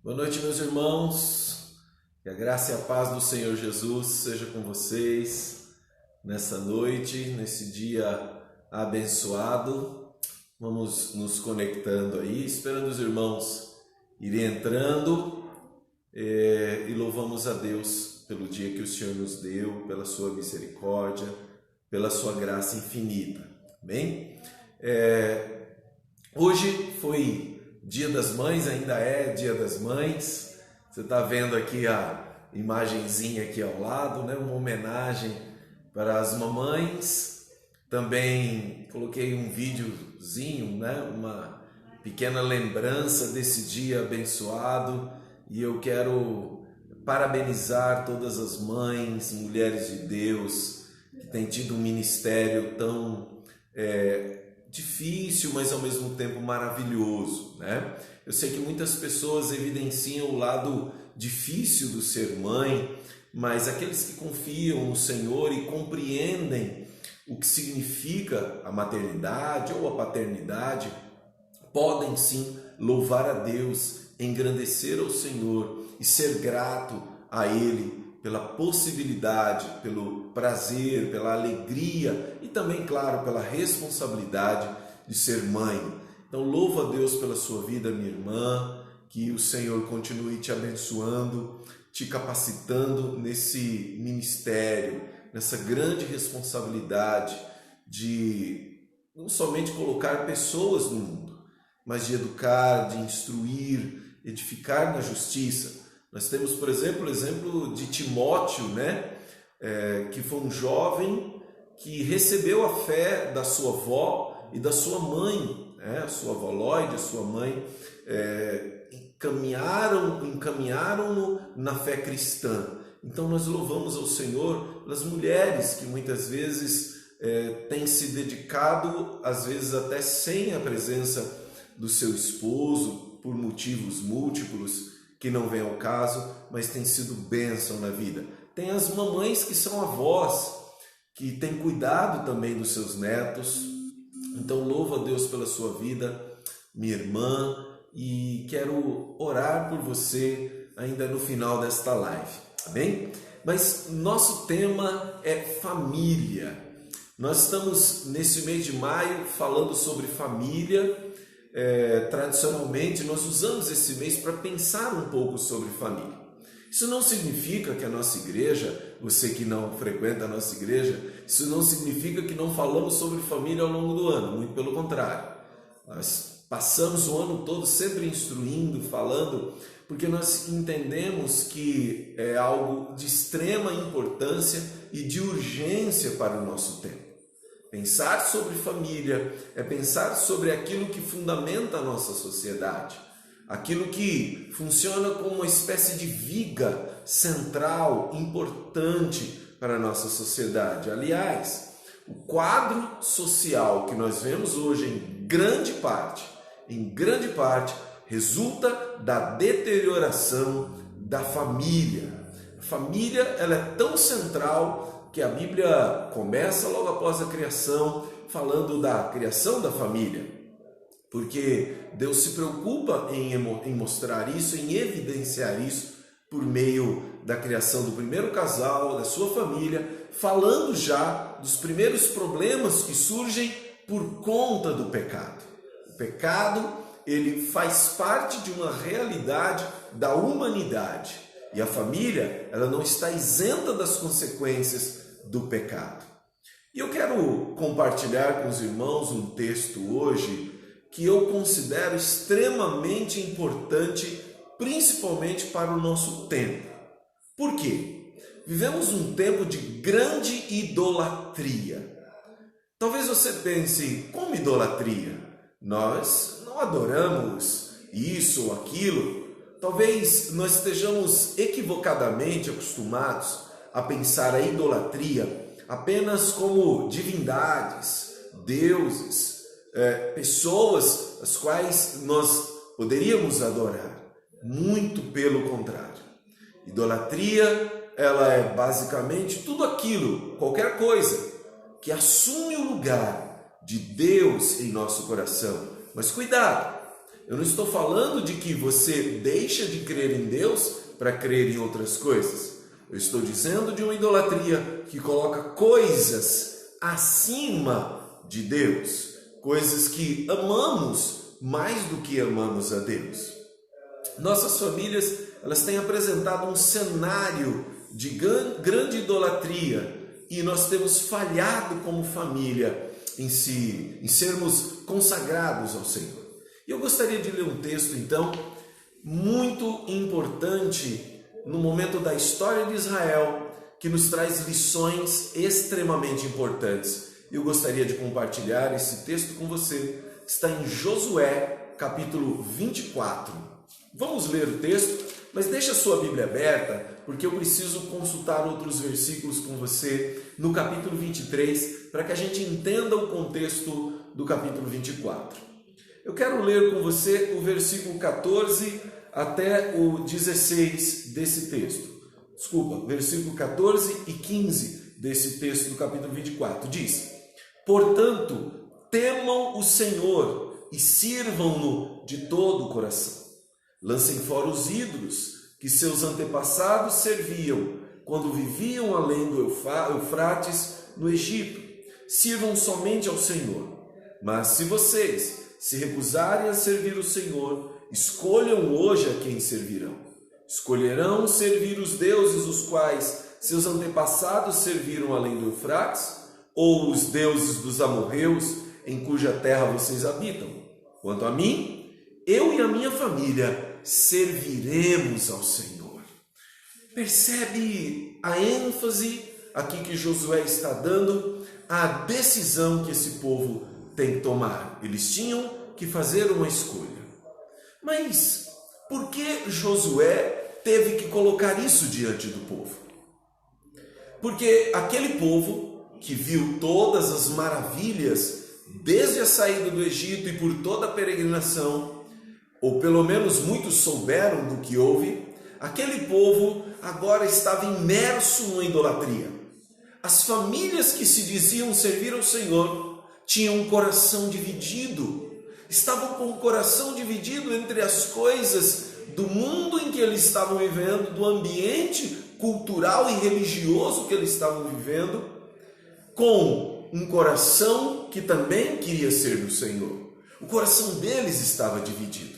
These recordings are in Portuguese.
Boa noite, meus irmãos. Que a graça e a paz do Senhor Jesus seja com vocês nessa noite, nesse dia abençoado. Vamos nos conectando aí, esperando os irmãos irem entrando e louvamos a Deus pelo dia que o Senhor nos deu, pela sua misericórdia, pela sua graça infinita. Amém? Hoje foi Dia das Mães, ainda é Dia das Mães. Você está vendo aqui a imagenzinha aqui ao lado, né? Uma homenagem para as mamães. Também coloquei um videozinho, né? Uma pequena lembrança desse dia abençoado. E eu quero parabenizar todas as mães, mulheres de Deus, que têm tido um ministério tão difícil, mas ao mesmo tempo maravilhoso, né? Eu sei que muitas pessoas evidenciam o lado difícil do ser mãe, mas aqueles que confiam no Senhor e compreendem o que significa a maternidade ou a paternidade, podem sim louvar a Deus, engrandecer ao Senhor e ser grato a Ele pela possibilidade, pelo prazer, pela alegria e também, claro, pela responsabilidade de ser mãe. Então, louvo a Deus pela sua vida, minha irmã, que o Senhor continue te abençoando, te capacitando nesse ministério, nessa grande responsabilidade de não somente colocar pessoas no mundo, mas de educar, de instruir, edificar na justiça. Nós temos, por exemplo, o exemplo de Timóteo, né? Que foi um jovem que recebeu a fé da sua avó e da sua mãe, né? A sua avó Lloyd, a sua mãe, encaminharam-no na fé cristã. Então nós louvamos ao Senhor pelas mulheres que muitas vezes têm se dedicado, às vezes até sem a presença do seu esposo, por motivos múltiplos, que não vem ao caso, mas tem sido bênção na vida. Tem as mamães que são avós, que têm cuidado também dos seus netos. Então louvo a Deus pela sua vida, minha irmã, e quero orar por você ainda no final desta live, amém? Mas nosso tema é família. Nós estamos nesse mês de maio falando sobre família. Tradicionalmente nós usamos esse mês para pensar um pouco sobre família. Isso não significa que a nossa igreja, você que não frequenta a nossa igreja, isso não significa que não falamos sobre família ao longo do ano, muito pelo contrário. Nós passamos o ano todo sempre instruindo, falando, porque nós entendemos que é algo de extrema importância e de urgência para o nosso tempo. Pensar sobre família é pensar sobre aquilo que fundamenta a nossa sociedade, aquilo que funciona como uma espécie de viga central, importante para a nossa sociedade. Aliás, o quadro social que nós vemos hoje em grande parte, resulta da deterioração da família. A família ela é tão central que a Bíblia começa logo após a criação, falando da criação da família, porque Deus se preocupa em mostrar isso, em evidenciar isso, por meio da criação do primeiro casal, da sua família, falando já dos primeiros problemas que surgem por conta do pecado. O pecado, ele faz parte de uma realidade da humanidade, e a família, ela não está isenta das consequências do pecado. E eu quero compartilhar com os irmãos um texto hoje que eu considero extremamente importante, principalmente para o nosso tempo. Por quê? Vivemos um tempo de grande idolatria. Talvez você pense, como idolatria? Nós não adoramos isso ou aquilo. Talvez nós estejamos equivocadamente acostumados a pensar a idolatria apenas como divindades, deuses, pessoas as quais nós poderíamos adorar. Muito pelo contrário. Idolatria, ela é basicamente tudo aquilo, qualquer coisa, que assume o lugar de Deus em nosso coração. Mas cuidado, Eu não estou falando de que você deixa de crer em Deus para crer em outras coisas. Eu estou dizendo de uma idolatria que coloca coisas acima de Deus, coisas que amamos mais do que amamos a Deus. Nossas famílias, elas têm apresentado um cenário de grande idolatria e nós temos falhado como família em sermos consagrados ao Senhor. E eu gostaria de ler um texto, então, muito importante no momento da história de Israel, que nos traz lições extremamente importantes. Eu gostaria de compartilhar esse texto com você, que está em Josué, capítulo 24. Vamos ler o texto, mas deixa a sua Bíblia aberta, porque eu preciso consultar outros versículos com você no capítulo 23, para que a gente entenda o contexto do capítulo 24. Eu quero ler com você o versículo 14 até o 16 desse texto. Desculpa, versículo 14 e 15 desse texto do capítulo 24. Diz: portanto, temam o Senhor e sirvam-no de todo o coração. Lancem fora os ídolos que seus antepassados serviam quando viviam além do Eufrates no Egito. Sirvam somente ao Senhor. Mas se vocês se recusarem a servir o Senhor, escolham hoje a quem servirão. Escolherão servir os deuses os quais seus antepassados serviram além do Eufrates, ou os deuses dos amorreus em cuja terra vocês habitam? Quanto a mim, eu e a minha família serviremos ao Senhor. Percebe a ênfase aqui que Josué está dando à decisão que esse povo tem que tomar. Eles tinham que fazer uma escolha. Mas por que Josué teve que colocar isso diante do povo? Porque aquele povo que viu todas as maravilhas desde a saída do Egito e por toda a peregrinação, ou pelo menos muitos souberam do que houve, aquele povo agora estava imerso numa idolatria. As famílias que se diziam servir ao Senhor tinham um coração dividido, estavam com o coração dividido entre as coisas do mundo em que eles estavam vivendo, do ambiente cultural e religioso que eles estavam vivendo, com um coração que também queria ser do Senhor. O coração deles estava dividido.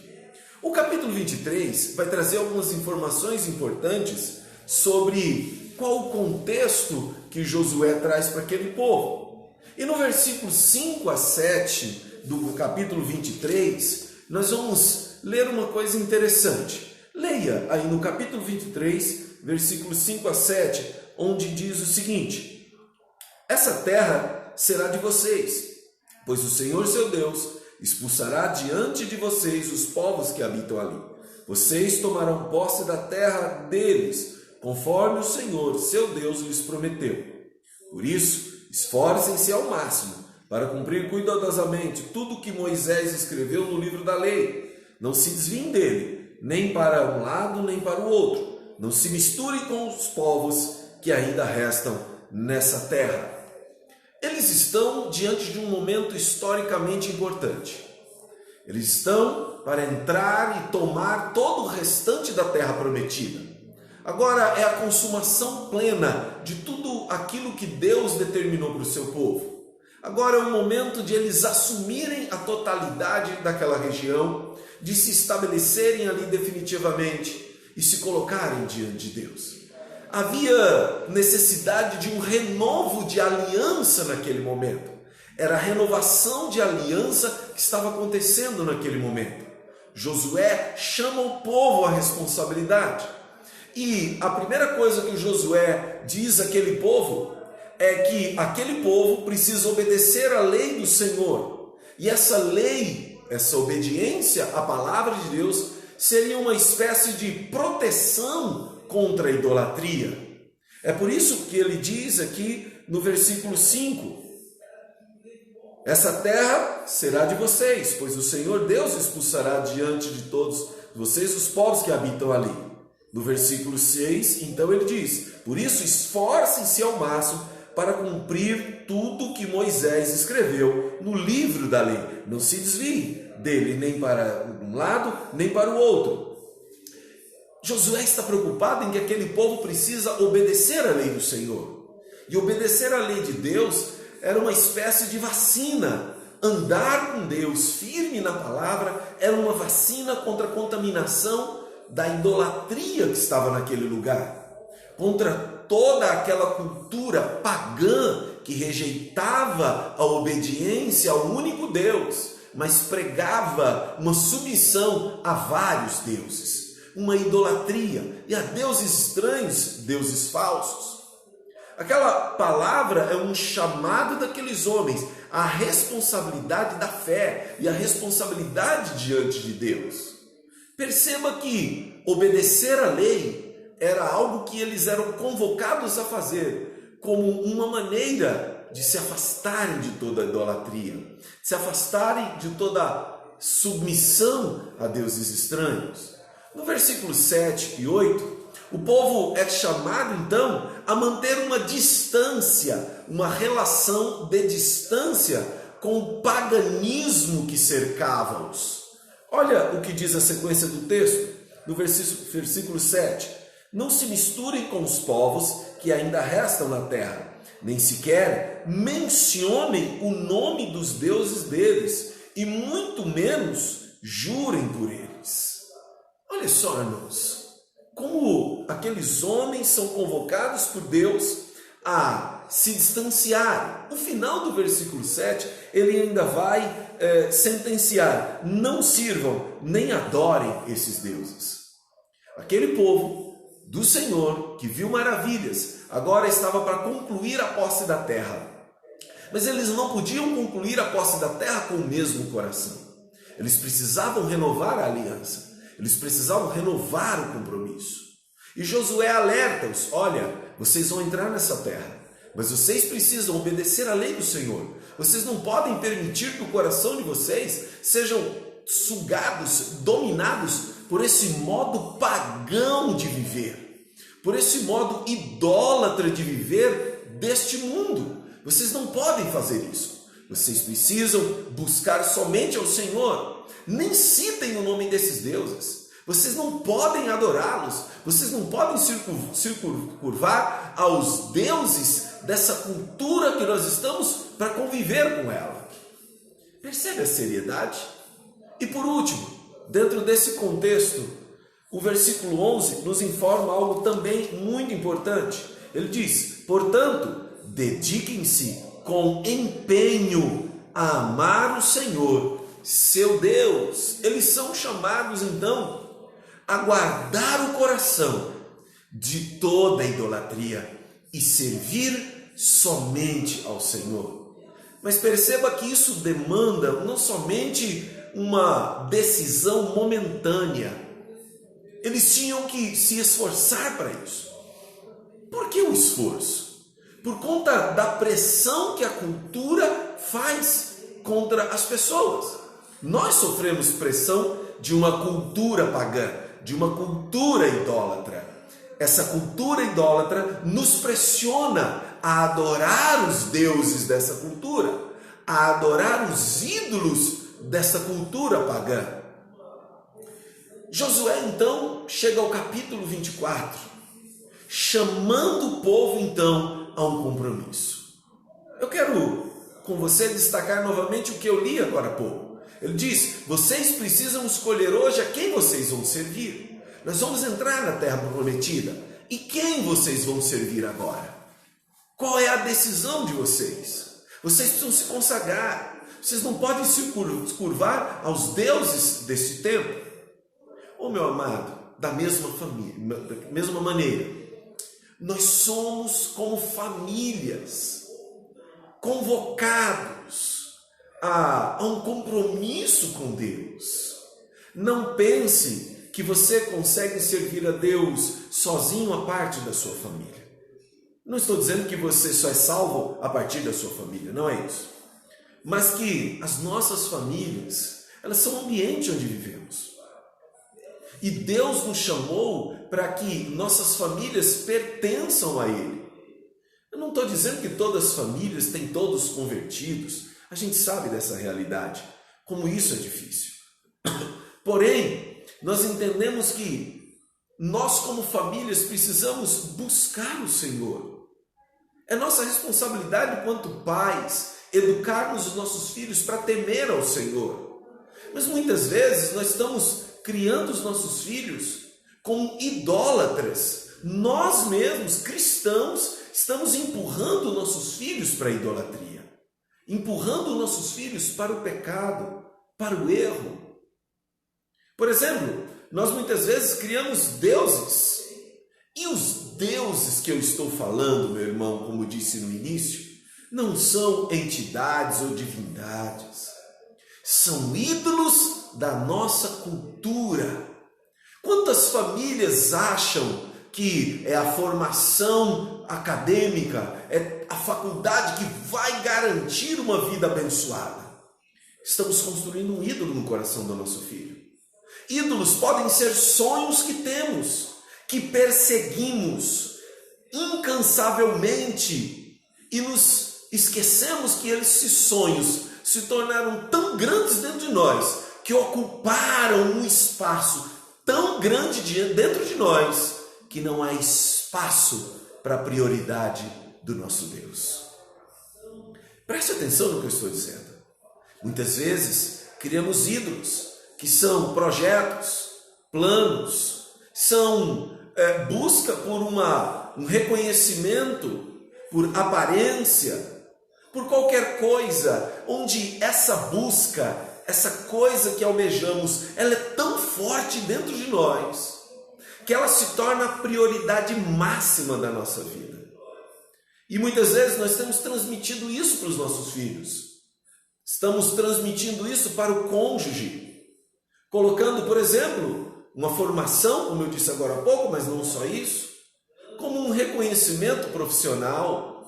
O capítulo 23 vai trazer algumas informações importantes sobre qual o contexto que Josué traz para aquele povo. E no versículo 5 a 7 do capítulo 23, nós vamos ler uma coisa interessante. Leia aí no capítulo 23, versículos 5 a 7, onde diz o seguinte: essa terra será de vocês, pois o Senhor seu Deus expulsará diante de vocês os povos que habitam ali. Vocês tomarão posse da terra deles, conforme o Senhor seu Deus lhes prometeu. Por isso, esforcem-se ao máximo para cumprir cuidadosamente tudo o que Moisés escreveu no livro da lei. Não se desviem dele, nem para um lado nem para o outro. Não se misturem com os povos que ainda restam nessa terra. Eles estão diante de um momento historicamente importante. Eles estão para entrar e tomar todo o restante da terra prometida. Agora é a consumação plena de tudo aquilo que Deus determinou para o seu povo. Agora é o momento de eles assumirem a totalidade daquela região, de se estabelecerem ali definitivamente e se colocarem diante de Deus. Havia necessidade de um renovo de aliança naquele momento. Era a renovação de aliança que estava acontecendo naquele momento. Josué chama o povo à responsabilidade. E a primeira coisa que o Josué diz àquele povo é que aquele povo precisa obedecer à lei do Senhor. E essa lei, essa obediência à palavra de Deus, seria uma espécie de proteção contra a idolatria. É por isso que ele diz aqui no versículo 5: essa terra será de vocês, pois o Senhor Deus expulsará diante de todos vocês os povos que habitam ali. No versículo 6, então ele diz: por isso esforcem-se ao máximo para cumprir tudo que Moisés escreveu no livro da lei. Não se desviem dele, nem para um lado, nem para o outro. Josué está preocupado em que aquele povo precisa obedecer à lei do Senhor. E obedecer à lei de Deus era uma espécie de vacina. Andar com Deus firme na palavra era uma vacina contra a contaminação da idolatria que estava naquele lugar, contra toda aquela cultura pagã que rejeitava a obediência ao único Deus, mas pregava uma submissão a vários deuses, uma idolatria, e a deuses estranhos, deuses falsos. Aquela palavra é um chamado daqueles homens à responsabilidade da fé e à responsabilidade diante de Deus. Perceba que obedecer à lei era algo que eles eram convocados a fazer como uma maneira de se afastarem de toda a idolatria, de se afastarem de toda submissão a deuses estranhos. No versículo 7 e 8, o povo é chamado então a manter uma distância, uma relação de distância com o paganismo que cercava-os. Olha o que diz a sequência do texto, no versículo 7. Não se misturem com os povos que ainda restam na terra, nem sequer mencionem o nome dos deuses deles, e muito menos jurem por eles. Olha só, irmãos, como aqueles homens são convocados por Deus a se distanciar. No final do versículo 7, ele ainda vai sentenciar: não sirvam nem adorem esses deuses. Aquele povo do Senhor, que viu maravilhas, agora estava para concluir a posse da terra. Mas eles não podiam concluir a posse da terra com o mesmo coração. Eles precisavam renovar a aliança. Eles precisavam renovar o compromisso. E Josué alerta-os: olha, vocês vão entrar nessa terra, mas vocês precisam obedecer à lei do Senhor. Vocês não podem permitir que o coração de vocês sejam sugados, dominados por esse modo pagão de viver, por esse modo idólatra de viver deste mundo. Vocês não podem fazer isso. Vocês precisam buscar somente ao Senhor. Nem citem o nome desses deuses. Vocês não podem adorá-los. Vocês não podem se curvar aos deuses dessa cultura que nós estamos para conviver com ela. Percebe a seriedade? E por último, dentro desse contexto, o versículo 11 nos informa algo também muito importante. Ele diz: portanto, dediquem-se com empenho a amar o Senhor, seu Deus. Eles são chamados então a guardar o coração de toda a idolatria e servir somente ao Senhor. Mas perceba que isso demanda não somente uma decisão momentânea. Eles tinham que se esforçar para isso. Por que o esforço? Por conta da pressão que a cultura faz contra as pessoas. Nós sofremos pressão de uma cultura pagã, de uma cultura idólatra. Essa cultura idólatra nos pressiona a adorar os deuses dessa cultura, a adorar os ídolos dessa cultura pagã. Josué então chega ao capítulo 24, chamando o povo então a um compromisso. Eu quero com você destacar novamente o que eu li agora há pouco. Ele diz: vocês precisam escolher hoje a quem vocês vão servir. Nós vamos entrar na terra prometida. E quem vocês vão servir agora? Qual é a decisão de vocês? Vocês precisam se consagrar. Vocês não podem se curvar aos deuses desse tempo. Oh, meu amado, da mesma maneira, nós somos como famílias convocados a um compromisso com Deus. Não pense que você consegue servir a Deus sozinho a parte da sua família. Não estou dizendo que você só é salvo a partir da sua família, não é isso. Mas que as nossas famílias, elas são o ambiente onde vivemos. E Deus nos chamou para que nossas famílias pertençam a Ele. Eu não estou dizendo que todas as famílias têm todos convertidos. A gente sabe dessa realidade, como isso é difícil. Porém, nós entendemos que nós como famílias precisamos buscar o Senhor. É nossa responsabilidade enquanto pais educarmos os nossos filhos para temer ao Senhor. Mas muitas vezes nós estamos criando os nossos filhos como idólatras. Nós mesmos, cristãos, estamos empurrando nossos filhos para a idolatria, empurrando nossos filhos para o pecado, para o erro. Por exemplo, nós muitas vezes criamos deuses. E os deuses que eu estou falando, meu irmão, como disse no início, não são entidades ou divindades. São ídolos da nossa cultura. Quantas famílias acham que é a formação acadêmica, é a faculdade que vai garantir uma vida abençoada? Estamos construindo um ídolo no coração do nosso filho. Ídolos podem ser sonhos que temos, que perseguimos incansavelmente e nos esquecemos que esses sonhos se tornaram tão grandes dentro de nós, que ocuparam um espaço tão grande dentro de nós, que não há espaço para a prioridade do nosso Deus. Preste atenção no que eu estou dizendo. Muitas vezes criamos ídolos, que são projetos, planos, são busca por um reconhecimento, por aparência, por qualquer coisa, onde essa busca, essa coisa que almejamos, ela é tão forte dentro de nós, que ela se torna a prioridade máxima da nossa vida. E muitas vezes nós temos transmitido isso para os nossos filhos. Estamos transmitindo isso para o cônjuge, colocando, por exemplo, uma formação, como eu disse agora há pouco, mas não só isso, como um reconhecimento profissional,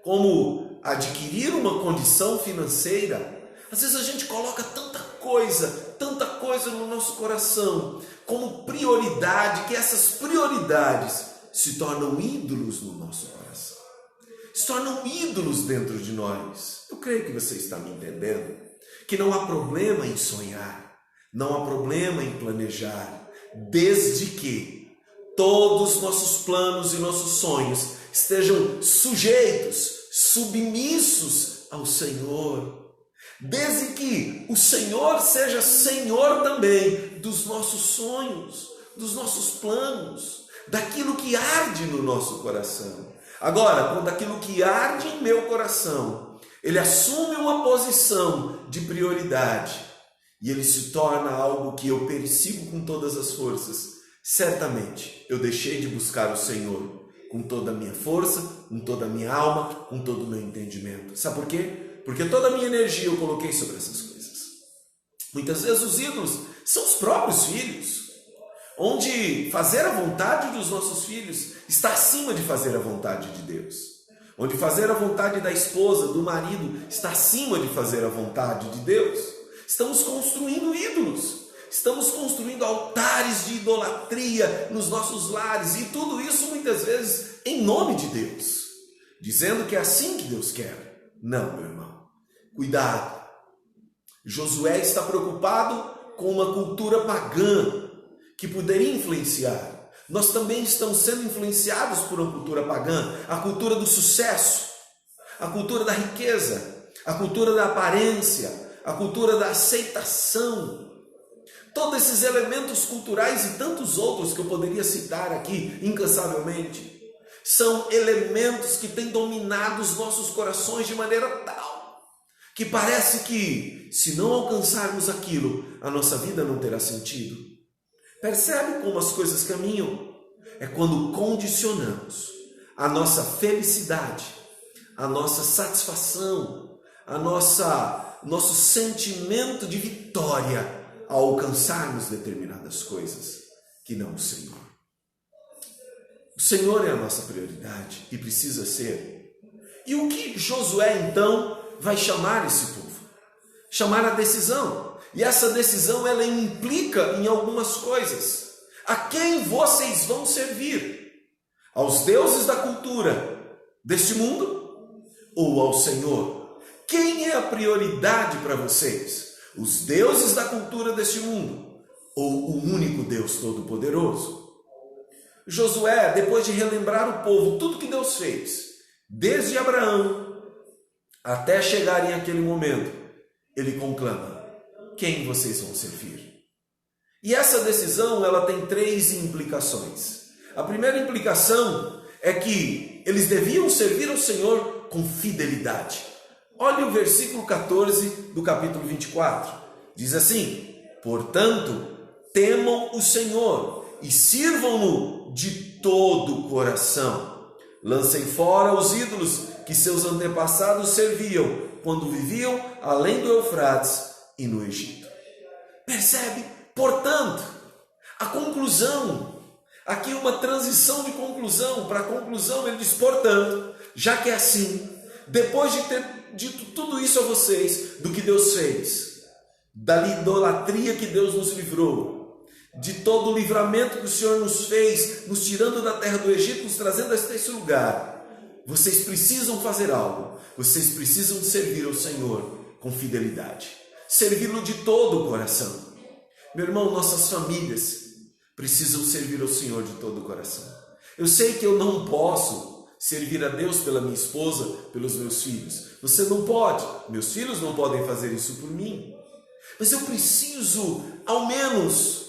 como adquirir uma condição financeira. Às vezes a gente coloca tanta coisa no nosso coração como prioridade, que essas prioridades se tornam ídolos no nosso coração, se tornam ídolos dentro de nós. Eu creio que você está me entendendo, que não há problema em sonhar, não há problema em planejar, desde que todos os nossos planos e nossos sonhos estejam sujeitos, submissos ao Senhor. Desde que o Senhor seja Senhor também dos nossos sonhos, dos nossos planos, daquilo que arde no nosso coração. Agora, quando aquilo que arde em meu coração, ele assume uma posição de prioridade e ele se torna algo que eu persigo com todas as forças, certamente eu deixei de buscar o Senhor com toda a minha força, com toda a minha alma, com todo o meu entendimento. Sabe por quê? Porque toda a minha energia eu coloquei sobre essas coisas. Muitas vezes os ídolos são os próprios filhos, onde fazer a vontade dos nossos filhos está acima de fazer a vontade de Deus. Onde fazer a vontade da esposa, do marido, está acima de fazer a vontade de Deus. Estamos construindo ídolos. Estamos construindo altares de idolatria nos nossos lares. E tudo isso muitas vezes em nome de Deus. Dizendo que é assim que Deus quer. Não, meu irmão. Cuidado. Josué está preocupado com uma cultura pagã que poderia influenciar. Nós também estamos sendo influenciados por uma cultura pagã. A cultura do sucesso. A cultura da riqueza. A cultura da aparência. A cultura da aceitação. Todos esses elementos culturais e tantos outros que eu poderia citar aqui incansavelmente, são elementos que têm dominado os nossos corações de maneira tal que parece que, se não alcançarmos aquilo, a nossa vida não terá sentido. Percebe como as coisas caminham? É quando condicionamos a nossa felicidade, a nossa satisfação, nosso sentimento de vitória a alcançarmos determinadas coisas que não o Senhor. O Senhor é a nossa prioridade e precisa ser. E o que Josué então vai chamar esse povo? Chamar a decisão. E essa decisão ela implica em algumas coisas. A quem vocês vão servir? Aos deuses da cultura deste mundo ou ao Senhor? Quem é a prioridade para vocês? Os deuses da cultura deste mundo ou o único Deus Todo-Poderoso? Josué, depois de relembrar o povo tudo que Deus fez, desde Abraão até chegarem àquele momento, ele conclama: quem vocês vão servir? E essa decisão ela tem 3 implicações. A primeira implicação é que eles deviam servir ao Senhor com fidelidade. Olhe o versículo 14 do capítulo 24. Diz assim: portanto, temam o Senhor e sirvam-no de todo o coração. Lancem fora os ídolos que seus antepassados serviam quando viviam além do Eufrates e no Egito. Percebe? Portanto, a conclusão, aqui uma transição de conclusão para a conclusão, ele diz: portanto, já que é assim, depois de ter dito tudo isso a vocês, do que Deus fez, da idolatria que Deus nos livrou, de todo o livramento que o Senhor nos fez, nos tirando da terra do Egito, nos trazendo até esse lugar, vocês precisam fazer algo, vocês precisam servir ao Senhor com fidelidade, servi-lo de todo o coração. Meu irmão, nossas famílias precisam servir ao Senhor de todo o coração. Eu sei que eu não posso servir a Deus pela minha esposa, pelos meus filhos. Você não pode, meus filhos não podem fazer isso por mim. Mas eu preciso, ao menos,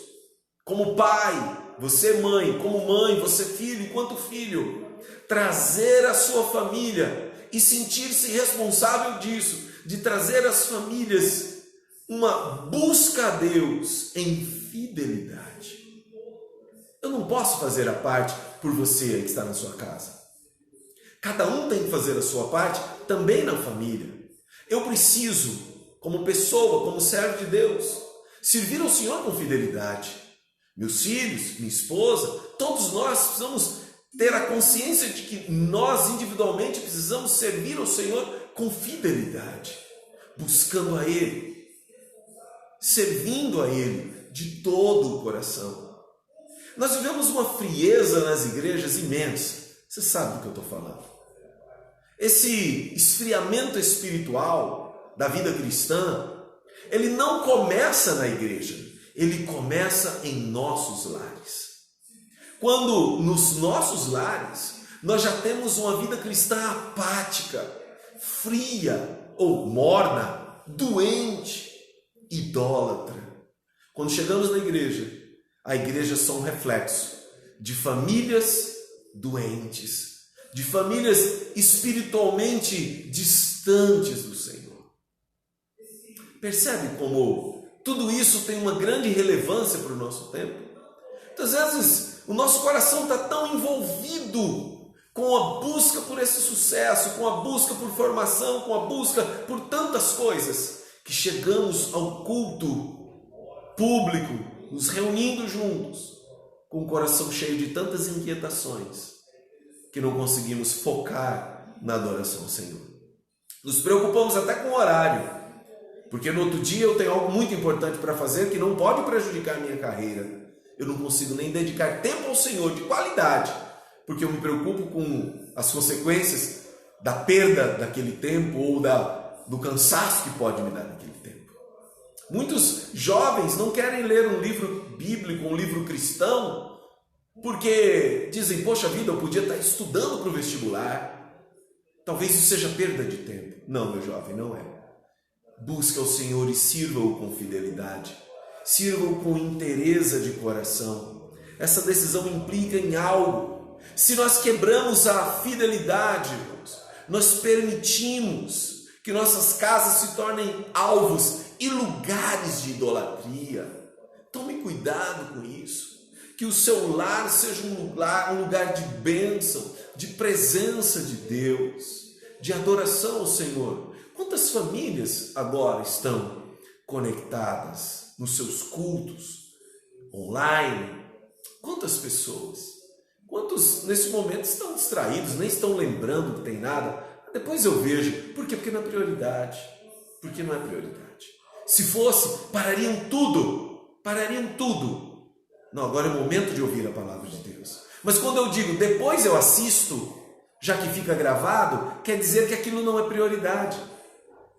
como pai, você mãe, como mãe, você filho, enquanto filho, trazer a sua família e sentir-se responsável disso, de trazer às famílias uma busca a Deus em fidelidade. Eu não posso fazer a parte por você aí que está na sua casa. Cada um tem que fazer a sua parte também na família. Eu preciso, como pessoa, como servo de Deus, servir ao Senhor com fidelidade. Meus filhos, minha esposa, todos nós precisamos ter a consciência de que nós individualmente precisamos servir ao Senhor com fidelidade, buscando a Ele, servindo a Ele de todo o coração. Nós vivemos uma frieza nas igrejas imensa. Você sabe do que eu estou falando. Esse esfriamento espiritual da vida cristã, ele não começa na igreja, ele começa em nossos lares. Quando nos nossos lares nós já temos uma vida cristã apática, fria ou morna, doente, idólatra. Quando chegamos na igreja, a igreja é só um reflexo de famílias doentes, de famílias espiritualmente distantes do Senhor. Percebe como tudo isso tem uma grande relevância para o nosso tempo? Muitas vezes o nosso coração está tão envolvido com a busca por esse sucesso, com a busca por formação, com a busca por tantas coisas, que chegamos ao culto público, nos reunindo juntos, com o coração cheio de tantas inquietações, que não conseguimos focar na adoração ao Senhor. Nos preocupamos até com o horário, porque no outro dia eu tenho algo muito importante para fazer que não pode prejudicar a minha carreira. Eu não consigo nem dedicar tempo ao Senhor de qualidade, porque eu me preocupo com as consequências da perda daquele tempo ou do cansaço que pode me dar naquele tempo. Muitos jovens não querem ler um livro bíblico, um livro cristão, porque dizem: poxa vida, eu podia estar estudando para o vestibular. Talvez isso seja perda de tempo. Não, meu jovem, não é. Busca o Senhor e sirva-o com fidelidade. Sirva-o com inteireza de coração. Essa decisão implica em algo. Se nós quebramos a fidelidade, irmãos, nós permitimos que nossas casas se tornem alvos e lugares de idolatria. Tome cuidado com isso. Que o seu lar seja um lugar de bênção, de presença de Deus, de adoração ao Senhor. Quantas famílias agora estão conectadas nos seus cultos online? Quantas pessoas? Quantos nesse momento estão distraídos, nem estão lembrando que tem nada? Depois eu vejo. Por quê? Porque não é prioridade. Porque não é prioridade. Se fosse, parariam tudo. Parariam tudo. Não, agora é o momento de ouvir a palavra de Deus. Mas quando eu digo depois eu assisto, já que fica gravado, quer dizer que aquilo não é prioridade.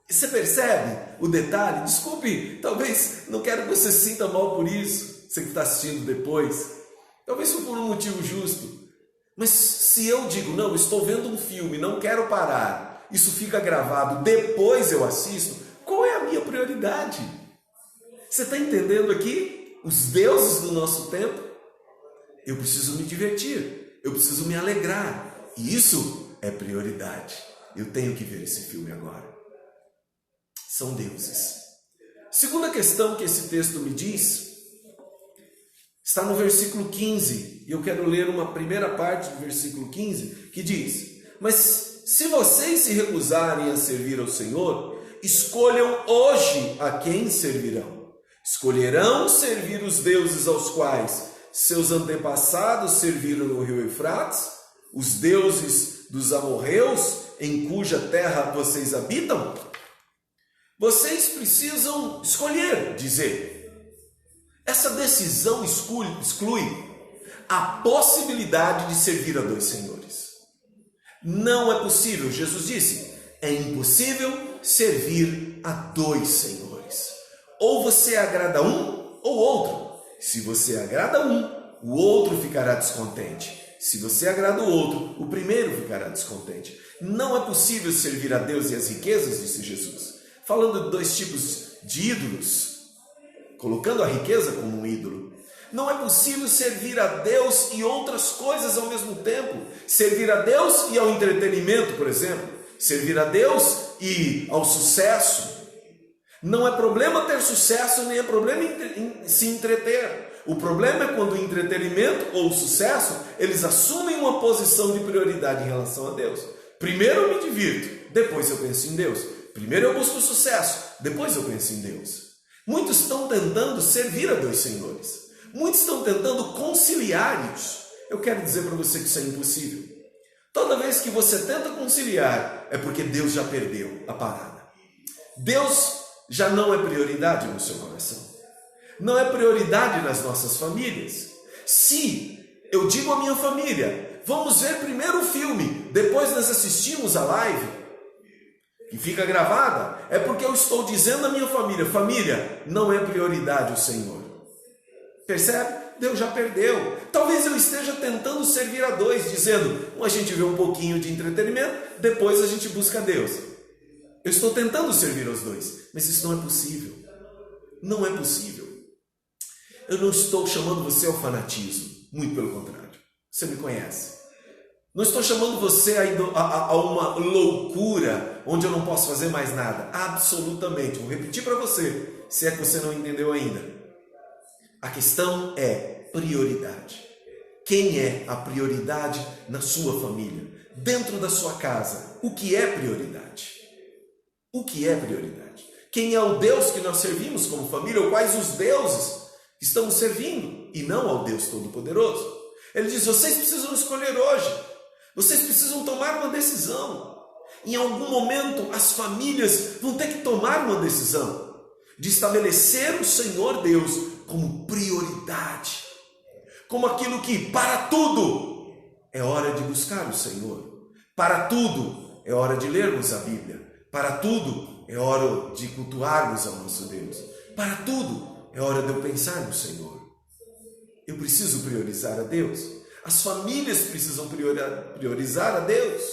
Você percebe o detalhe? Desculpe, talvez não quero que você se sinta mal por isso, você que está assistindo depois. Talvez foi por um motivo justo. Mas se eu digo, não, estou vendo um filme, não quero parar, isso fica gravado, depois eu assisto, qual é a minha prioridade? Você está entendendo aqui? Os deuses do nosso tempo? Eu preciso me divertir, eu preciso me alegrar. E isso é prioridade. Eu tenho que ver esse filme agora. São deuses. Segunda questão que esse texto me diz está no versículo 15. E eu quero ler uma primeira parte do versículo 15 que diz: mas se vocês se recusarem a servir ao Senhor, escolham hoje a quem servirão. Escolherão servir os deuses aos quais seus antepassados serviram no rio Eufrates, os deuses dos amorreus em cuja terra vocês habitam? Vocês precisam escolher, dizer. Essa decisão exclui a possibilidade de servir a dois senhores. Não é possível, Jesus disse, é impossível servir a dois senhores. Ou você agrada um ou outro. Se você agrada um, o outro ficará descontente. Se você agrada o outro, o primeiro ficará descontente. Não é possível servir a Deus e as riquezas, disse Jesus. Falando de dois tipos de ídolos, colocando a riqueza como um ídolo. Não é possível servir a Deus e outras coisas ao mesmo tempo. Servir a Deus e ao entretenimento, por exemplo. Servir a Deus e ao sucesso. Não é problema ter sucesso, nem é problema em se entreter. O problema é quando o entretenimento ou o sucesso, eles assumem uma posição de prioridade em relação a Deus. Primeiro eu me divirto, depois eu penso em Deus. Primeiro eu busco o sucesso, depois eu penso em Deus. Muitos estão tentando servir a dois senhores. Muitos estão tentando conciliar isso. Eu quero dizer para você que isso é impossível. Toda vez que você tenta conciliar, é porque Deus já perdeu a parada. Deus já não é prioridade no seu coração. Não é prioridade nas nossas famílias. Se eu digo à minha família, vamos ver primeiro o filme, depois nós assistimos a live, que fica gravada, é porque eu estou dizendo à minha família, família, não é prioridade o Senhor. Percebe? Deus já perdeu. Talvez eu esteja tentando servir a dois, dizendo, a gente vê um pouquinho de entretenimento, depois a gente busca Deus. Eu estou tentando servir aos dois, mas isso não é possível. Não é possível. Eu não estou chamando você ao fanatismo, muito pelo contrário. Você me conhece. Não estou chamando você a uma loucura onde eu não posso fazer mais nada. Absolutamente. Vou repetir para você, se é que você não entendeu ainda. A questão é prioridade. Quem é a prioridade na sua família? Dentro da sua casa, o que é prioridade? O que é prioridade? Quem é o Deus que nós servimos como família? Ou quais os deuses que estamos servindo? E não ao Deus Todo-Poderoso. Ele diz, vocês precisam escolher hoje. Vocês precisam tomar uma decisão. Em algum momento, as famílias vão ter que tomar uma decisão de estabelecer o Senhor Deus como prioridade. Como aquilo que, para tudo, é hora de buscar o Senhor. Para tudo, é hora de lermos a Bíblia. Para tudo, é hora de cultuarmos ao nosso Deus. Para tudo, é hora de eu pensar no Senhor. Eu preciso priorizar a Deus. As famílias precisam priorizar a Deus.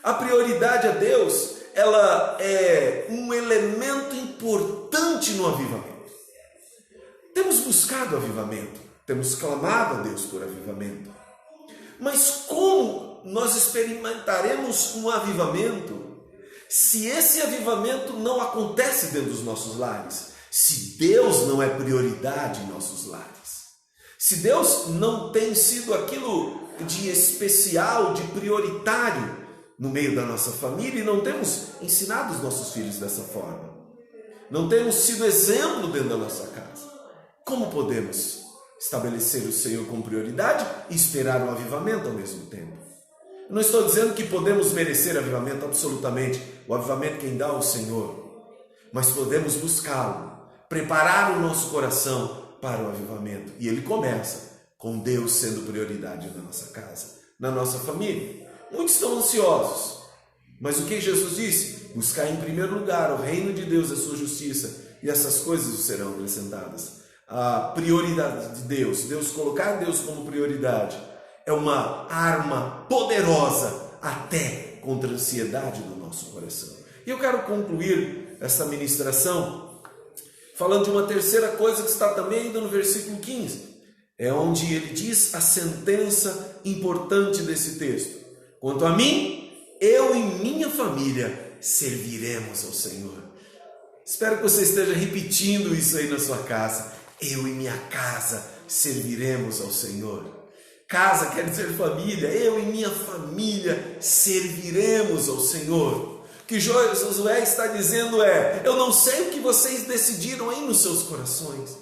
A prioridade a Deus, ela é um elemento importante no avivamento. Temos buscado avivamento, temos clamado a Deus por avivamento. Mas como nós experimentaremos um avivamento se esse avivamento não acontece dentro dos nossos lares? Se Deus não é prioridade em nossos lares? Se Deus não tem sido aquilo de especial, de prioritário no meio da nossa família e não temos ensinado os nossos filhos dessa forma, não temos sido exemplo dentro da nossa casa, como podemos estabelecer o Senhor como prioridade e esperar um avivamento ao mesmo tempo? Eu não estou dizendo que podemos merecer avivamento, absolutamente. O avivamento quem dá é o Senhor, mas podemos buscá-lo, preparar o nosso coração para o avivamento. E ele começa com Deus sendo prioridade na nossa casa, na nossa família. Muitos estão ansiosos, mas o que Jesus disse? buscar em primeiro lugar o reino de Deus e a sua justiça, e essas coisas vos serão acrescentadas. A prioridade de Deus, colocar Deus como prioridade, é uma arma poderosa até contra a ansiedade do nosso coração. E eu quero concluir essa ministração falando de uma terceira coisa que está também ainda no versículo 15. É onde ele diz a sentença importante desse texto. Quanto a mim, eu e minha família serviremos ao Senhor. Espero que você esteja repetindo isso aí na sua casa. Eu e minha casa serviremos ao Senhor. Casa quer dizer família. Eu e minha família serviremos ao Senhor. O que Josué está dizendo é: eu não sei o que vocês decidiram aí nos seus corações.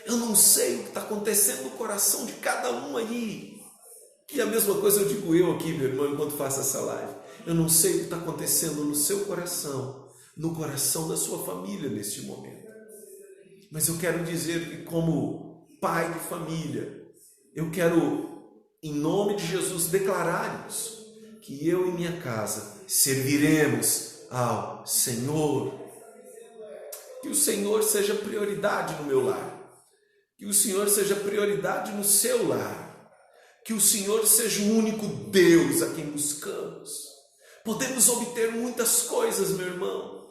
Eu não sei o que está acontecendo no coração de cada um aí. E a mesma coisa eu digo eu aqui, meu irmão, enquanto faço essa live. Eu não sei o que está acontecendo no seu coração, no coração da sua família neste momento. Mas eu quero dizer que, como pai de família, eu quero, em nome de Jesus, declarar-lhes que eu e minha casa serviremos ao Senhor. Que o Senhor seja prioridade no meu lar. Que o Senhor seja prioridade no seu lar. Que o Senhor seja o único Deus a quem buscamos. Podemos obter muitas coisas, meu irmão.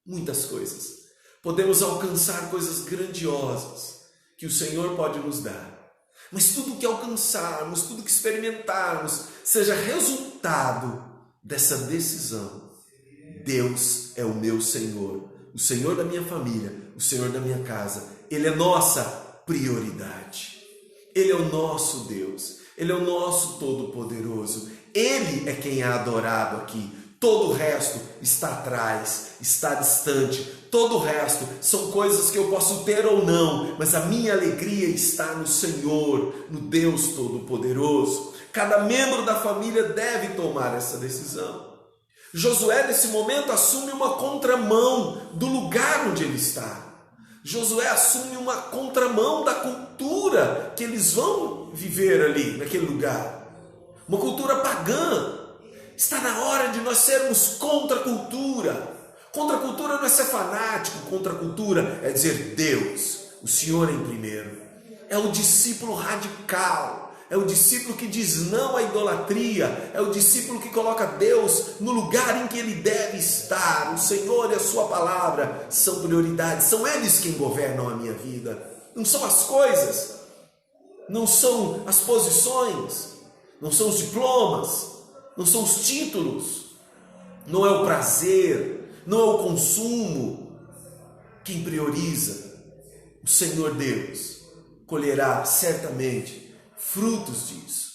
Muitas coisas. Podemos alcançar coisas grandiosas que o Senhor pode nos dar. Mas tudo que alcançarmos, tudo que experimentarmos, seja resultado dessa decisão. Deus é o meu Senhor, o Senhor da minha família, o Senhor da minha casa. Ele é nossa prioridade. Ele é o nosso Deus. Ele é o nosso Todo-Poderoso. Ele é quem é adorado aqui. Todo o resto está atrás, está distante. Todo o resto são coisas que eu posso ter ou não, mas a minha alegria está no Senhor, no Deus Todo-Poderoso. Cada membro da família deve tomar essa decisão. Josué, nesse momento, assume uma contramão do lugar onde ele está. Josué assume uma contramão da cultura que eles vão viver ali, naquele lugar. Uma cultura pagã. Está na hora de nós sermos contra a cultura. Contra a cultura não é ser fanático. Contra a cultura é dizer: Deus, o Senhor é em primeiro. É o discípulo radical. É o discípulo que diz não à idolatria. É o discípulo que coloca Deus no lugar em que Ele deve estar. O Senhor e a sua palavra são prioridades. São eles quem governam a minha vida. Não são as coisas. Não são as posições. Não são os diplomas. Não são os títulos. Não é o prazer. Não é o consumo. Quem prioriza, o Senhor Deus, colherá certamente frutos disso,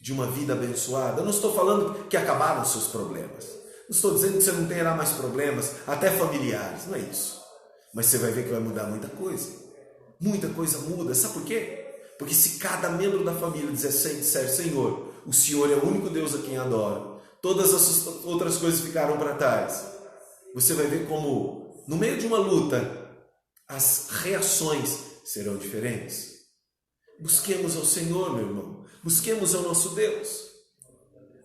de uma vida abençoada. Eu não estou falando que acabaram os seus problemas. Não estou dizendo que você não terá mais problemas, até familiares. Não é isso. Mas você vai ver que vai mudar muita coisa. Muita coisa muda. Sabe por quê? Porque se cada membro da família disser Senhor, o Senhor é o único Deus a quem adoro, todas as outras coisas ficaram para trás. Você vai ver como, no meio de uma luta, as reações serão diferentes. Busquemos ao Senhor, meu irmão. Busquemos ao nosso Deus.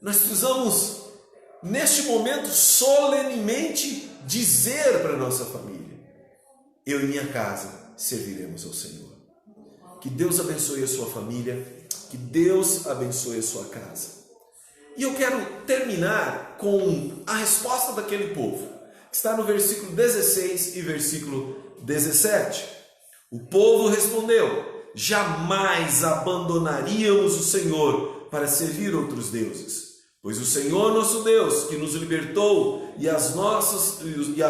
Nós precisamos, neste momento, solenemente dizer para a nossa família: eu e minha casa serviremos ao Senhor. Que Deus abençoe a sua família. Que Deus abençoe a sua casa. E eu quero terminar com a resposta daquele povo, que está no versículo 16 e versículo 17. O povo respondeu: jamais abandonaríamos o Senhor para servir outros deuses, pois o Senhor nosso Deus, que nos libertou e a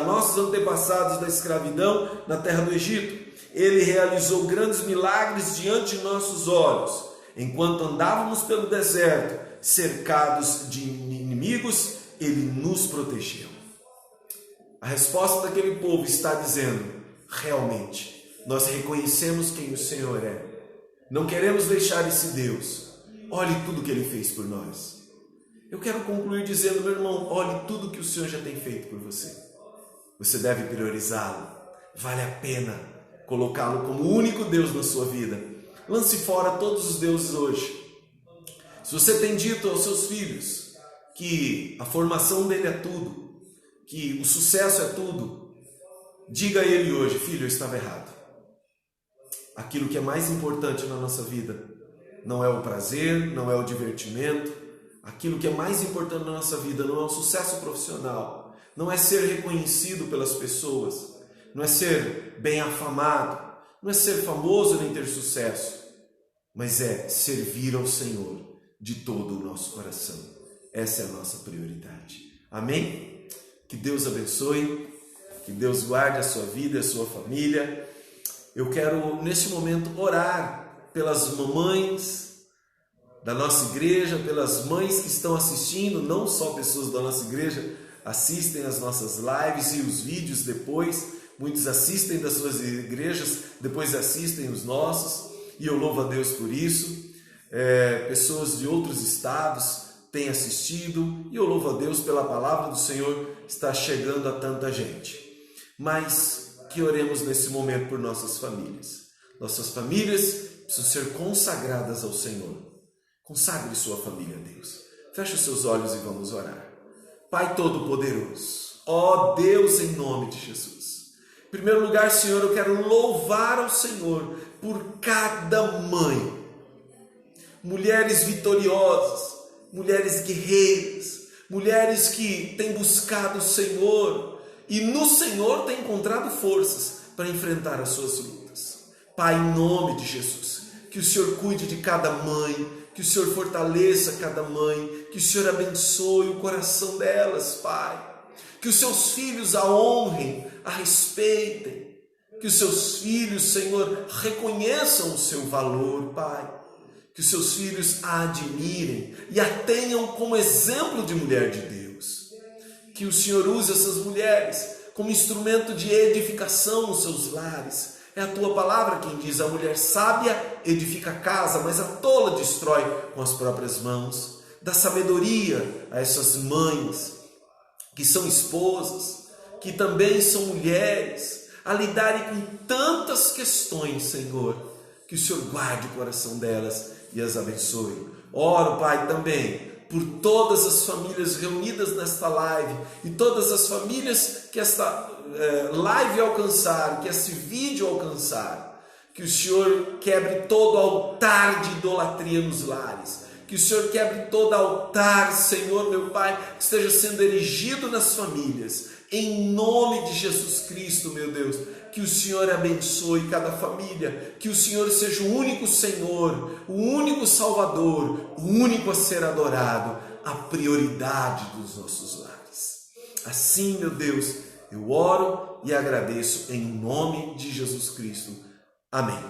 nossos antepassados da escravidão na terra do Egito, Ele realizou grandes milagres diante de nossos olhos, enquanto andávamos pelo deserto, cercados de inimigos, Ele nos protegeu. A resposta daquele povo está dizendo: realmente, nós reconhecemos quem o Senhor é. Não queremos deixar esse Deus. Olhe tudo que Ele fez por nós. Eu quero concluir dizendo, meu irmão, olhe tudo que o Senhor já tem feito por você. Você deve priorizá-lo. Vale a pena colocá-lo como o único Deus na sua vida. Lance fora todos os deuses hoje. Se você tem dito aos seus filhos que a formação dele é tudo, que o sucesso é tudo, diga a ele hoje: filho, eu estava errado. Aquilo que é mais importante na nossa vida não é o prazer, não é o divertimento. Aquilo que é mais importante na nossa vida não é o sucesso profissional, não é ser reconhecido pelas pessoas, não é ser bem afamado, não é ser famoso nem ter sucesso, mas é servir ao Senhor de todo o nosso coração. Essa é a nossa prioridade. Amém? Que Deus abençoe, que Deus guarde a sua vida e a sua família. Eu quero, neste momento, orar pelas mamães da nossa igreja, pelas mães que estão assistindo, não só pessoas da nossa igreja assistem as nossas lives e os vídeos depois, muitos assistem das suas igrejas, depois assistem os nossos, e eu louvo a Deus por isso. Pessoas de outros estados têm assistido, e eu louvo a Deus pela palavra do Senhor estar chegando a tanta gente. Mas que oremos nesse momento por nossas famílias. Nossas famílias precisam ser consagradas ao Senhor. Consagre sua família a Deus. Feche os seus olhos e vamos orar. Pai Todo-Poderoso, ó Deus, em nome de Jesus. Em primeiro lugar, Senhor, eu quero louvar ao Senhor por cada mãe. Mulheres vitoriosas, mulheres guerreiras, mulheres que têm buscado o Senhor e no Senhor têm encontrado forças para enfrentar as suas lutas. Pai, em nome de Jesus, que o Senhor cuide de cada mãe, que o Senhor fortaleça cada mãe, que o Senhor abençoe o coração delas, Pai. Que os seus filhos a honrem, a respeitem. Que os seus filhos, Senhor, reconheçam o seu valor, Pai. Que os seus filhos a admirem e a tenham como exemplo de mulher de Deus. Que o Senhor use essas mulheres como instrumento de edificação nos seus lares. É a tua palavra quem diz: a mulher sábia edifica a casa, mas a tola destrói com as próprias mãos. Dá sabedoria a essas mães que são esposas, que também são mulheres, a lidarem com tantas questões, Senhor. Que o Senhor guarde o coração delas e as abençoe. Oro, Pai, também por todas as famílias reunidas nesta live e todas as famílias que esta live alcançar, que esse vídeo alcançar. Que o Senhor quebre todo altar de idolatria nos lares. Que o Senhor quebre todo altar, Senhor, meu Pai, que esteja sendo erigido nas famílias. Em nome de Jesus Cristo, meu Deus, que o Senhor abençoe cada família, que o Senhor seja o único Senhor, o único Salvador, o único a ser adorado, a prioridade dos nossos lares. Assim, meu Deus, eu oro e agradeço em nome de Jesus Cristo. Amém.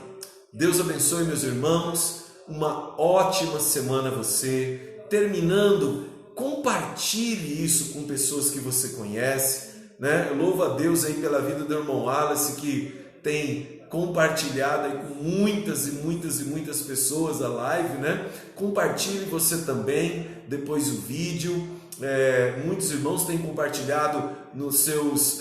Deus abençoe, meus irmãos, uma ótima semana a você. Terminando, compartilhe isso com pessoas que você conhece, né? Eu louvo a Deus aí pela vida do irmão Wallace, que tem compartilhado aí com muitas pessoas a live, né? Compartilhe você também depois o vídeo. Muitos irmãos têm compartilhado nos seus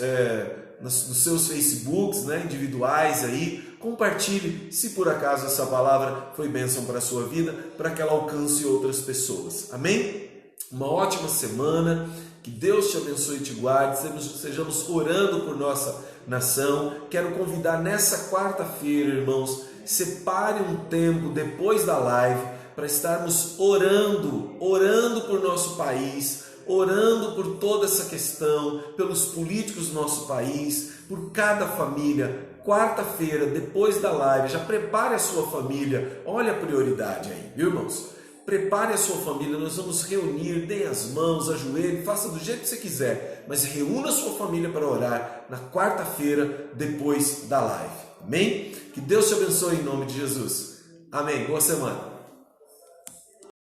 Facebooks, né, individuais aí. Compartilhe, se por acaso essa palavra foi bênção para a sua vida, para que ela alcance outras pessoas. Amém? Uma ótima semana, que Deus te abençoe e te guarde, sejamos orando por nossa nação. Quero convidar nessa quarta-feira, irmãos, separe um tempo depois da live para estarmos orando por nosso país, orando por toda essa questão, pelos políticos do nosso país, por cada família. Quarta-feira, depois da live, já prepare a sua família. Olha a prioridade aí, viu, irmãos? Prepare a sua família, nós vamos reunir, dê as mãos, ajoelhe, faça do jeito que você quiser, mas reúna a sua família para orar na quarta-feira, depois da live. Amém? Que Deus te abençoe em nome de Jesus. Amém. Boa semana.